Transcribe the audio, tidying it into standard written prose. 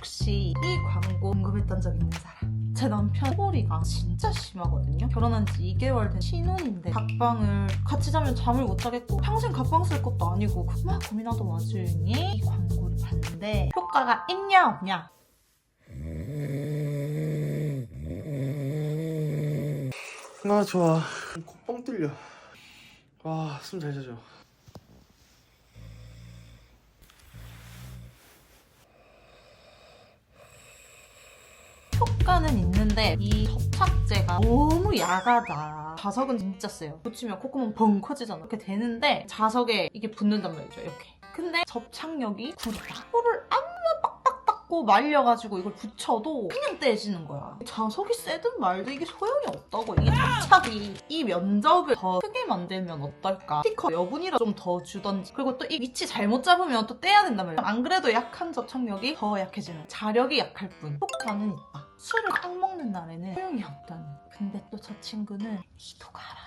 혹시 이 광고 언급했던 적 있는 사람? 제 남편 코골이가 진짜 심하거든요. 결혼한 지 2개월 된 신혼인데 각방을 같이 자면 잠을 못 자겠고 평생 각방 쓸 것도 아니고 막 고민하던 와중에 이 광고를 봤는데 효과가 있냐 없냐? 아 좋아. 코 뻥 뚫려. 숨 잘 쉬어줘. 효과는 있는데 이 접착제가 너무 야하다. 자석은 진짜 세요. 붙이면 콧구멍 벙 커지잖아. 이렇게 되는데 자석에 이게 붙는단 말이죠. 이렇게. 근데 접착력이 구리다. 코를 아무리 빡빡 닦고 말려가지고 이걸 붙여도 그냥 떼지는 거야. 자석이 세든 말든 이게 소용이 없다고. 이게 접착이 이 면적을 더 크게 만들면 어떨까? 스티커 여분이라 좀 더 주던지. 그리고 또 이 위치 잘못 잡으면 또 떼야 된단 말이야. 안 그래도 약한 접착력이 더 약해지는. 자력이 약할 뿐. 효과는 있다. 술을 딱 먹는 날에는 소용이 없다는. 근데 또 저 친구는 이도가 알아.